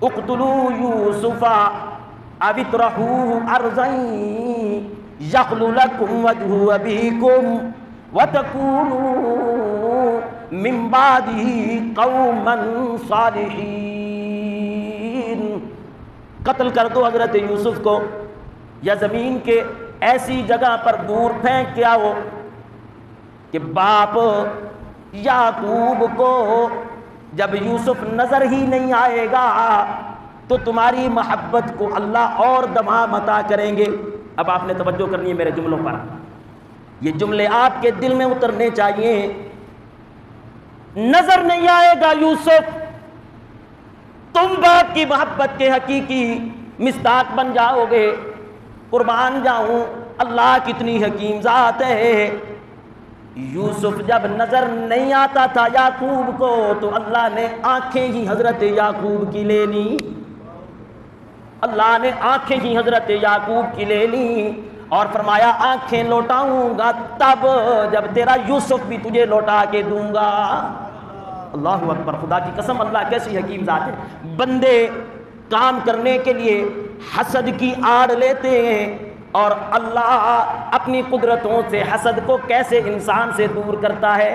اقتلوا یوسف او اطرحوه ارضا یخل لکم وجہ ابیکم وتکونوا من بعدہ قوما صالحین۔ قتل کر دو حضرت یوسف کو، یا زمین کے ایسی جگہ پر دور پھینک کے آؤ کہ باپ یعقوب کو جب یوسف نظر ہی نہیں آئے گا تو تمہاری محبت کو اللہ اور دوام عطا کریں گے۔ اب آپ نے توجہ کرنی ہے میرے جملوں پر، یہ جملے آپ کے دل میں اترنے چاہیے۔ نظر نہیں آئے گا یوسف، تم باپ کی محبت کے حقیقی مصداق بن جاؤ گے۔ قربان جاؤں، اللہ کتنی حکیم ذات ہے۔ یوسف جب نظر نہیں آتا تھا یعقوب کو تو اللہ نے آنکھیں ہی حضرت یعقوب کی لے لی، اللہ نے آنکھیں ہی حضرت یعقوب کی لے لی اور فرمایا آنکھیں لوٹاؤں گا تب جب تیرا یوسف بھی تجھے لوٹا کے دوں گا۔ اللہ اکبر، خدا کی قسم اللہ کیسی حکیم ذات ہے۔ بندے کام کرنے کے لیے حسد کی آڑ لیتے ہیں اور اللہ اپنی قدرتوں سے حسد کو کیسے انسان سے دور کرتا ہے۔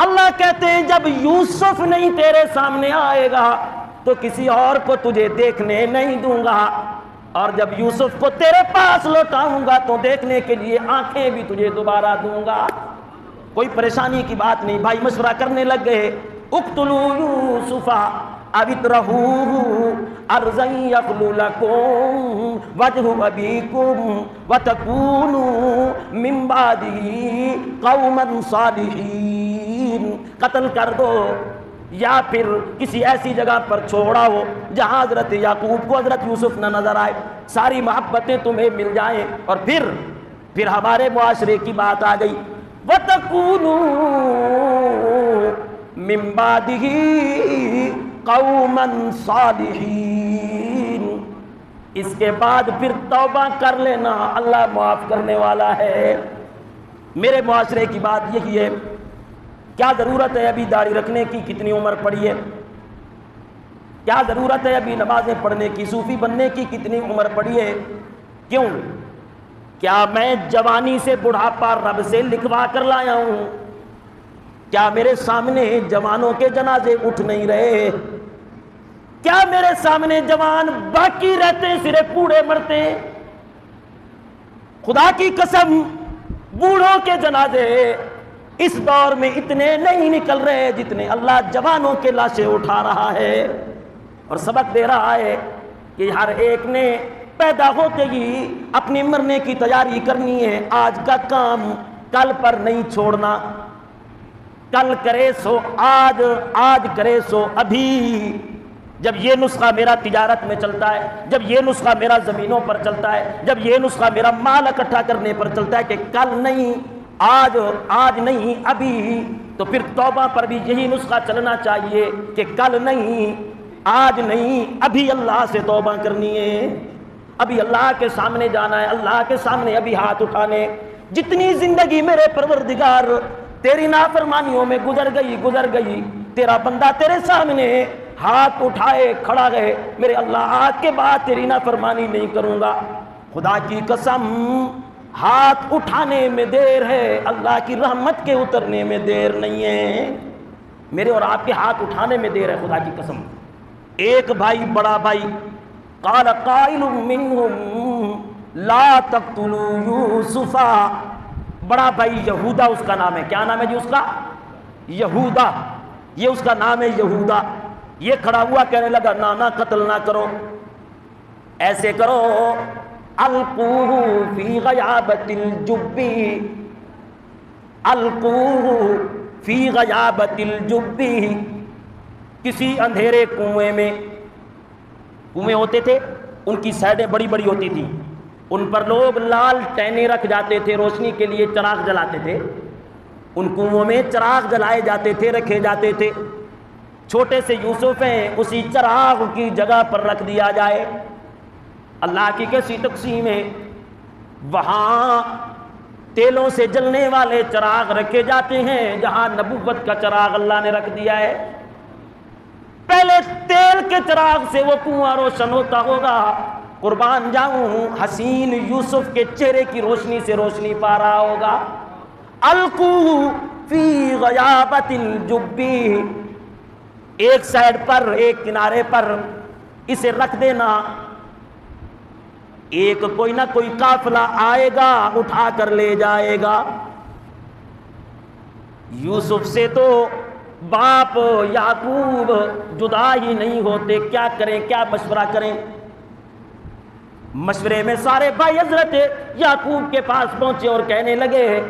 اللہ کہتے ہیں جب یوسف نہیں تیرے سامنے آئے گا تو کسی اور کو تجھے دیکھنے نہیں دوں گا، اور جب یوسف کو تیرے پاس لوٹاؤں گا تو دیکھنے کے لیے آنکھیں بھی تجھے دوبارہ دوں گا۔ کوئی پریشانی کی بات نہیں۔ بھائی مشورہ کرنے لگ گئے، اقتلوا یوسف او اطرحوه ارضا یخل لکم وجہ ابیکم وتکونوا من بعدہ قوما صالحین۔ قتل کر دو یا پھر کسی ایسی جگہ پر چھوڑا ہو جہاں حضرت یعقوب کو حضرت یوسف نہ نظر آئے، ساری محبتیں تمہیں مل جائیں، اور پھر ہمارے معاشرے کی بات آ گئی، وَتَكُونُوا مِن بَعْدِهِ قَوْمًا صَالِحِينَ۔ اس کے بعد پھر توبہ کر لینا، اللہ معاف کرنے والا ہے۔ میرے معاشرے کی بات یہی ہے، کیا ضرورت ہے ابھی داڑھی رکھنے کی؟ کتنی عمر پڑی ہے؟ کیا ضرورت ہے ابھی نمازیں پڑھنے کی؟ صوفی بننے کی کتنی عمر پڑی ہے؟ کیوں؟ کیا میں جوانی سے بڑھاپا رب سے لکھوا کر لایا ہوں؟ کیا میرے سامنے جوانوں کے جنازے اٹھ نہیں رہے؟ کیا میرے سامنے جوان باقی رہتے ہیں صرف بوڑھے مرتے ہیں؟ خدا کی قسم بوڑھوں کے جنازے اس دور میں اتنے نہیں نکل رہے جتنے اللہ جوانوں کے لاشیں اٹھا رہا ہے، اور سبق دے رہا ہے کہ ہر ایک نے پیدا ہوتے ہی اپنی مرنے کی تیاری کرنی ہے۔ آج کا کام کل پر نہیں چھوڑنا، کل کرے سو آج، آج کرے سو ابھی۔ جب یہ نسخہ میرا تجارت میں چلتا ہے، جب یہ نسخہ میرا زمینوں پر چلتا ہے، جب یہ نسخہ میرا مال اکٹھا کرنے پر چلتا ہے کہ کل نہیں، آج، آج نہیں ابھی، تو پھر توبہ پر بھی یہی نسخہ چلنا چاہیے کہ کل نہیں، آج نہیں، ابھی اللہ سے توبہ کرنی ہے، ابھی اللہ کے سامنے جانا ہے، اللہ کے سامنے ابھی ہاتھ اٹھانے۔ جتنی زندگی میرے پروردگار تیری نافرمانیوں میں گزر گئی، تیرا بندہ تیرے سامنے ہاتھ اٹھائے کھڑا رہے، میرے اللہ آج کے بعد تیری نافرمانی نہیں کروں گا۔ خدا کی قسم ہاتھ اٹھانے میں دیر ہے، اللہ کی رحمت کے اترنے میں دیر نہیں ہے۔ میرے اور آپ کے ہاتھ اٹھانے میں دیر ہے، خدا کی قسم۔ ایک بھائی، بڑا بھائی، قال قائل منهم لا تقتلوا یوسف، بڑا بھائی یہودا اس کا نام ہے۔ کیا نام ہے جی اس کا؟ یہودا، یہ اس کا نام ہے یہودا۔ یہ کھڑا ہوا کہنے لگا نانا قتل نہ کرو، ایسے کرو، القوہ فی غیابت الجب، القوہ فی غیابت الجب، کسی اندھیرے کنویں میں، کنویں ہوتے تھے ان کی سائڈیں بڑی بڑی ہوتی تھیں، ان پر لوگ لال ٹینیں رکھ جاتے تھے، روشنی کے لیے چراغ جلاتے تھے، ان کنووں میں چراغ جلائے جاتے تھے، رکھے جاتے تھے۔ چھوٹے سے یوسف ہیں، اسی چراغ کی جگہ پر رکھ دیا جائے۔ اللہ کی کیسی تقسیم ہے، وہاں تیلوں سے جلنے والے چراغ رکھے جاتے ہیں جہاں نبوت کا چراغ اللہ نے رکھ دیا ہے۔ پہلے تیل کے چراغ سے وہ کنواں روشن ہوتا ہوگا، قربان جاؤں حسین یوسف کے چہرے کی روشنی سے روشنی پا رہا ہوگا۔ القوہ فی غیابت الجبی، ایک سائڈ پر، ایک کنارے پر اسے رکھ دینا، ایک کوئی نہ کوئی قافلہ آئے گا اٹھا کر لے جائے گا۔ یوسف سے تو باپ یعقوب جدا ہی نہیں ہوتے، کیا کریں، کیا مشورہ کریں؟ مشورے میں سارے بھائی حضرت یعقوب کے پاس پہنچے اور کہنے لگے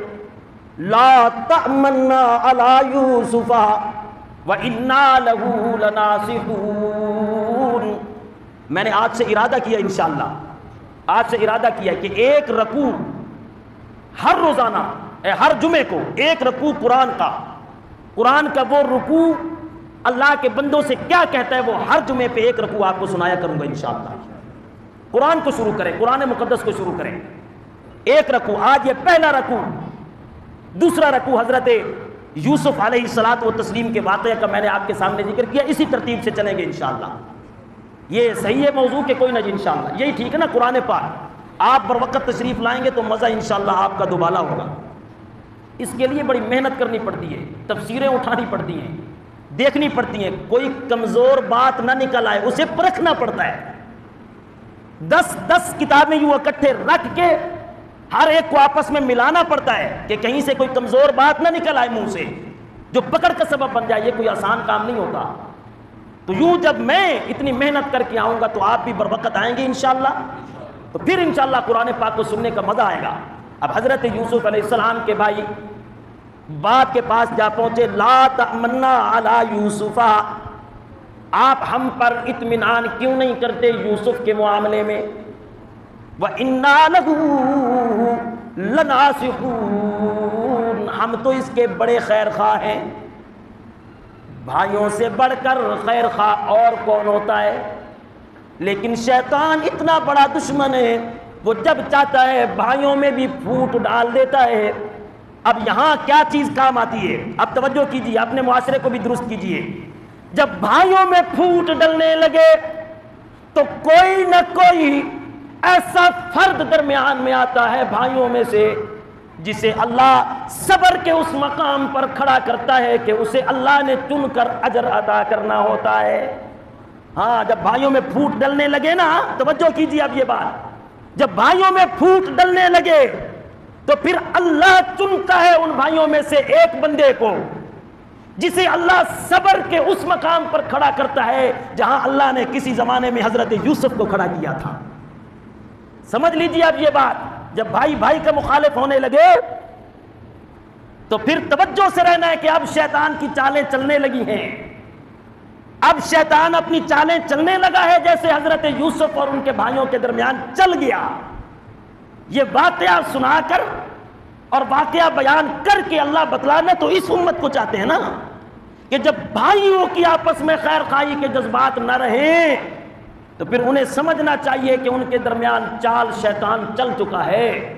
لا تأمنا علی یوسف وَإِنَّا لَهُ لَنَاصِحُونَ۔ میں نے آج سے ارادہ کیا، انشاءاللہ آج سے ارادہ کیا کہ ایک رکوع ہر روزانہ، ہر جمعے کو ایک رکوع قرآن کا وہ رکوع اللہ کے بندوں سے کیا کہتا ہے، وہ ہر جمعے پہ ایک رکوع آپ کو سنایا کروں گا انشاءاللہ۔ قرآن کو شروع کریں، قرآن مقدس کو شروع کریں، ایک رکوع۔ آج یہ پہلا رکوع، دوسرا رکوع حضرت یوسف علیہ الصلاۃ والتسلیم کے واقعے کا میں نے آپ کے سامنے ذکر کیا، اسی ترتیب سے چلیں گے انشاءاللہ۔ یہ صحیح ہے موضوع کہ کوئی نہ جی، انشاءاللہ یہی ٹھیک ہے نا۔ قرآن پاک آپ بر وقت تشریف لائیں گے تو مزہ انشاءاللہ آپ کا دوبالا ہوگا۔ اس کے لیے بڑی محنت کرنی پڑتی ہے، تفسیریں اٹھانی پڑتی ہیں، دیکھنی پڑتی ہیں، کوئی کمزور بات نہ نکل آئے اسے پرکھنا پڑتا ہے۔ 10 کتابیں یوں اکٹھے رکھ کے ہر ایک کو آپس میں ملانا پڑتا ہے کہ کہیں سے کوئی کمزور بات نہ نکل آئے منہ سے جو پکڑ کا سبب بن جائے۔ یہ کوئی آسان کام نہیں ہوتا۔ تو یوں جب میں اتنی محنت کر کے آؤں گا تو آپ بھی بر وقت آئیں گے انشاءاللہ، تو پھر انشاءاللہ قرآن پاک کو سننے کا مزہ آئے گا۔ اب حضرت یوسف علیہ السلام کے بھائی باپ کے پاس جا پہنچے، لا تأمنا علی یوسف، آپ ہم پر اطمینان کیوں نہیں کرتے یوسف کے معاملے میں؟ وَإِنَّا لَهُ لَنَاصِحُونَ، ہم تو اس کے بڑے خیر خواہ ہیں۔ بھائیوں سے بڑھ کر خیر خواہ اور کون ہوتا ہے؟ لیکن شیطان اتنا بڑا دشمن ہے، وہ جب چاہتا ہے بھائیوں میں بھی پھوٹ ڈال دیتا ہے۔ اب یہاں کیا چیز کام آتی ہے؟ اب توجہ کیجیے، اپنے معاشرے کو بھی درست کیجیے۔ جب بھائیوں میں پھوٹ ڈلنے لگے تو کوئی نہ کوئی ایسا فرد درمیان میں آتا ہے بھائیوں میں سے جسے اللہ صبر کے اس مقام پر کھڑا کرتا ہے کہ اسے اللہ نے چن کر اجر عطا کرنا ہوتا ہے۔ ہاں، جب بھائیوں میں پھوٹ ڈلنے لگے نا، توجہ کیجیے اب یہ بات، جب بھائیوں میں پھوٹ ڈلنے لگے تو پھر اللہ چنتا ہے ان بھائیوں میں سے ایک بندے کو جسے اللہ صبر کے اس مقام پر کھڑا کرتا ہے جہاں اللہ نے کسی زمانے میں حضرت یوسف کو کھڑا کیا تھا۔ سمجھ لیجیے اب یہ بات، جب بھائی بھائی کا مخالف ہونے لگے تو پھر توجہ سے رہنا ہے کہ اب شیطان کی چالیں چلنے لگی ہیں۔ اب شیطان اپنی چالیں چلنے لگا ہے جیسے حضرت یوسف اور ان کے بھائیوں کے درمیان چل گیا۔ یہ واقعہ سنا کر اور واقعہ بیان کر کے اللہ بتلانا تو اس امت کو چاہتے ہیں نا کہ جب بھائیوں کی آپس میں خیر خواہی کے جذبات نہ رہیں تو پھر انہیں سمجھنا چاہیے کہ ان کے درمیان چال شیطان چل چکا ہے۔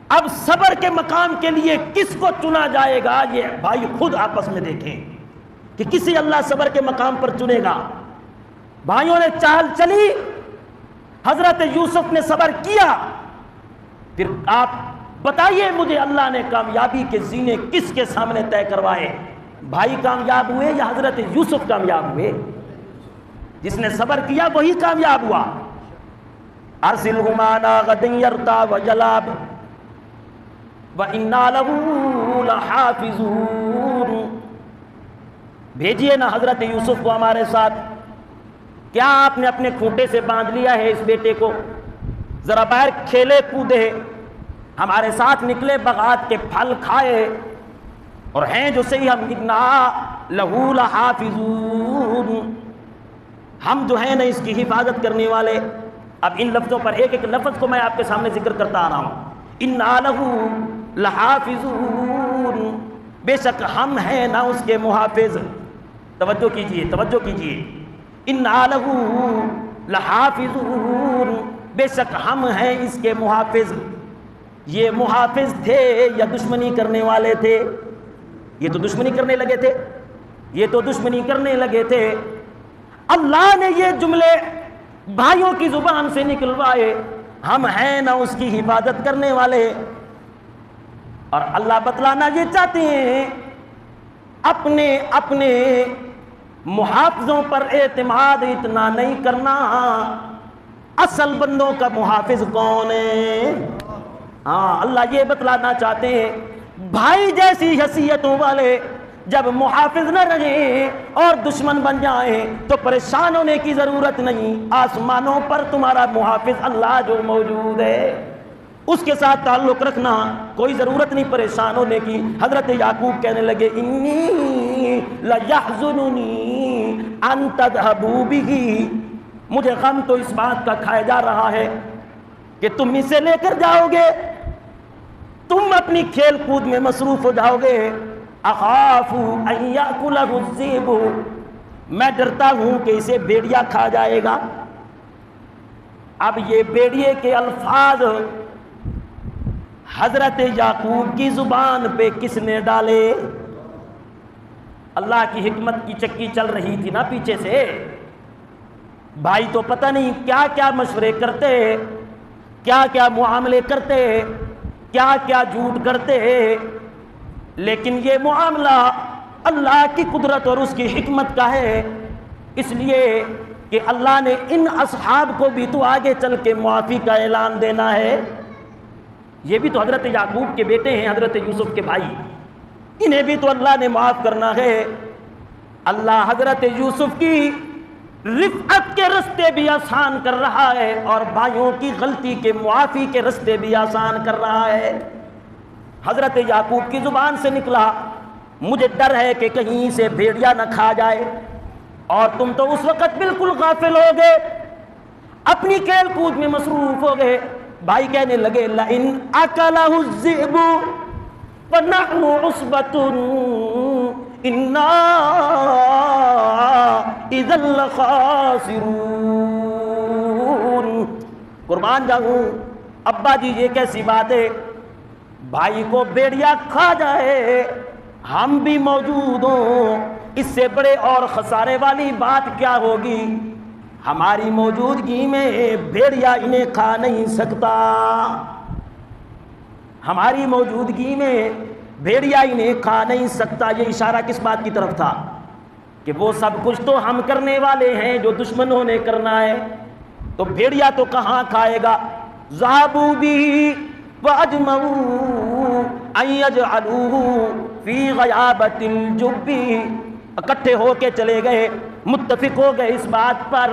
اب صبر کے مقام کے لیے کس کو چنا جائے گا یہ بھائی خود آپس میں دیکھیں کہ کسی اللہ صبر کے مقام پر چنے گا۔ بھائیوں نے چال چلی، حضرت یوسف نے صبر کیا، پھر آپ بتائیے مجھے اللہ نے کامیابی کے زینے کس کے سامنے طے کروائے؟ بھائی کامیاب ہوئے یا حضرت یوسف کامیاب ہوئے؟ جس نے صبر کیا وہی کامیاب ہوا۔ ارسلہ معنا غدا یرتع ویلعب وإنا لہ لحافظون، بھیجیے نا حضرت یوسف کو ہمارے ساتھ۔ کیا آپ نے اپنے کھوٹے سے باندھ لیا ہے اس بیٹے کو؟ ذرا باہر کھیلے کودے، ہمارے ساتھ نکلے، بغات کے پھل کھائے، اور ہیں جو صحیح ہم انا لہ لحافظون، ہم جو ہیں نا اس کی حفاظت کرنے والے۔ اب ان لفظوں پر ایک ایک لفظ کو میں آپ کے سامنے ذکر کرتا آ رہا ہوں۔ انا لہ لحافظون، بے شک ہم ہیں نا اس کے محافظ۔ توجہ کیجئے، توجہ کیجئے، انا لہ لحافظون، بے شک ہم ہیں اس کے محافظ۔ یہ محافظ تھے یا دشمنی کرنے والے تھے؟ یہ تو دشمنی کرنے لگے تھے، یہ تو دشمنی کرنے لگے تھے۔ اللہ نے یہ جملے بھائیوں کی زبان سے نکلوائے، ہم ہیں نہ اس کی حفاظت کرنے والے۔ اور اللہ بتلانا یہ چاہتے ہیں اپنے اپنے محافظوں پر اعتماد اتنا نہیں کرنا، اصل بندوں کا محافظ کون ہے؟ ہاں، اللہ یہ بتلانا چاہتے ہیں بھائی جیسی حیثیتوں والے جب محافظ نہ رہیں اور دشمن بن جائیں تو پریشان ہونے کی ضرورت نہیں، آسمانوں پر تمہارا محافظ اللہ جو موجود ہے اس کے ساتھ تعلق رکھنا، کوئی ضرورت نہیں پریشان ہونے کی۔ حضرت یعقوب کہنے لگے انی لیحزننی ان تذهبوا به، مجھے غم تو اس بات کا کھایا جا رہا ہے کہ تم اسے لے کر جاؤ گے، تم اپنی کھیل کود میں مصروف ہو جاؤ گے۔ اخاف ان یاکلہ الذئب، میں ڈرتا ہوں کہ اسے بھیڑیا کھا جائے گا۔ اب یہ بھیڑیے کے الفاظ حضرت یعقوب کی زبان پہ کس نے ڈالے؟ اللہ کی حکمت کی چکی چل رہی تھی نا پیچھے سے۔ بھائی تو پتہ نہیں کیا کیا مشورے کرتے، کیا کیا معاملے کرتے، کیا کیا جھوٹ کرتے، لیکن یہ معاملہ اللہ کی قدرت اور اس کی حکمت کا ہے، اس لیے کہ اللہ نے ان اصحاب کو بھی تو آگے چل کے معافی کا اعلان دینا ہے۔ یہ بھی تو حضرت یعقوب کے بیٹے ہیں، حضرت یوسف کے بھائی، انہیں بھی تو اللہ نے معاف کرنا ہے۔ اللہ حضرت یوسف کی رفعت کے رستے بھی آسان کر رہا ہے اور بھائیوں کی غلطی کے معافی کے رستے بھی آسان کر رہا ہے۔ حضرت یعقوب کی زبان سے نکلا مجھے ڈر ہے کہ کہیں سے بھیڑیا نہ کھا جائے، اور تم تو اس وقت بالکل غافل ہو گئے، اپنی کھیل کود میں مصروف ہو گئے۔ بھائی کہنے لگے لئن اکلہ الذئب ونحن عصبۃ انا اذا لخاسرون۔ قربان جاؤں ابا جی، یہ کیسی بات ہے، بھائی کو بھیڑیا کھا جائے ہم بھی موجود ہوں، اس سے بڑے اور خسارے والی بات کیا ہوگی؟ ہماری موجودگی میں بھیڑیا انہیں کھا نہیں سکتا، ہماری موجودگی میں بھیڑیا انہیں کھا نہیں سکتا۔ یہ اشارہ کس بات کی طرف تھا؟ کہ وہ سب کچھ تو ہم کرنے والے ہیں جو دشمنوں نے کرنا ہے، تو بھیڑیا تو کہاں کھائے گا؟ ذهبوا به واجمعوا ان يجعلوه في غيابة الجب، اکٹھے ہو کے چلے گئے، متفق ہو گئے اس بات پر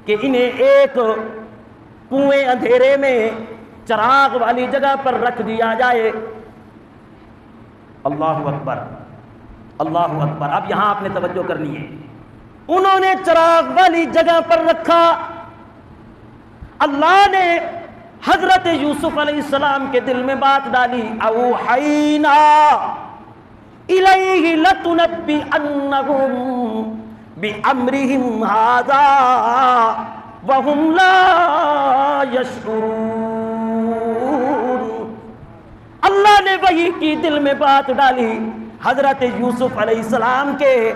کہ انہیں ایک کنویں اندھیرے میں چراغ والی جگہ پر رکھ دیا جائے۔ اللہ اکبر، اللہ اکبر۔ اب یہاں آپ نے توجہ کرنی ہے، انہوں نے چراغ والی جگہ پر رکھا، اللہ نے حضرت یوسف علیہ السلام کے دل میں بات ڈالی، اوحینا الیہ لتنبئنہم بامرہم ھذا وہم لا یشعرون۔ اللہ نے وحی کی دل میں بات ڈالی حضرت یوسف علیہ السلام کے،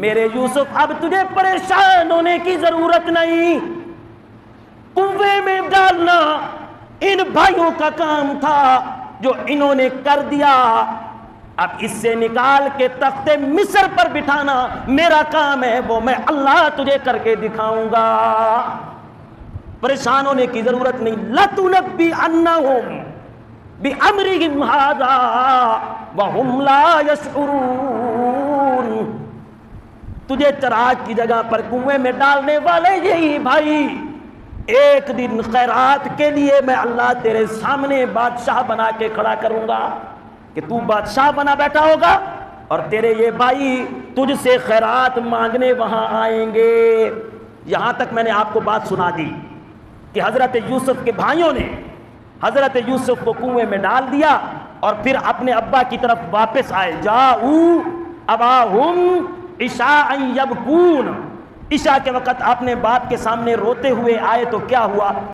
میرے یوسف اب تجھے پریشان ہونے کی ضرورت نہیں، کنویں میں ڈالنا ان بھائیوں کا کام تھا جو انہوں نے کر دیا، اب اس سے نکال کے تخت مصر پر بٹھانا میرا کام ہے، وہ میں اللہ تجھے کر کے دکھاؤں گا، پریشان ہونے کی ضرورت نہیں۔ لَتُنَبِّئَنَّهُمْ بِأَمْرِهِمْ هَذَا وَهُمْ لَا يَشْعُرُونَ۔ تجھے چراغ کی جگہ پر کنویں میں ڈالنے والے یہی بھائی، ایک دن خیرات کے لیے میں اللہ تیرے سامنے بادشاہ بنا کے کھڑا کروں گا کہ تو بادشاہ بنا بیٹھا ہوگا اور تیرے یہ بھائی تجھ سے خیرات مانگنے وہاں آئیں گے۔ یہاں تک میں نے آپ کو بات سنا دی کہ حضرت یوسف کے بھائیوں نے حضرت یوسف کو کنویں میں ڈال دیا اور پھر اپنے ابا کی طرف واپس آئے، جاؤ اباہم عشاء یبکون، عشاء کے وقت اپنے باپ کے سامنے روتے ہوئے آئے تو کیا ہوا؟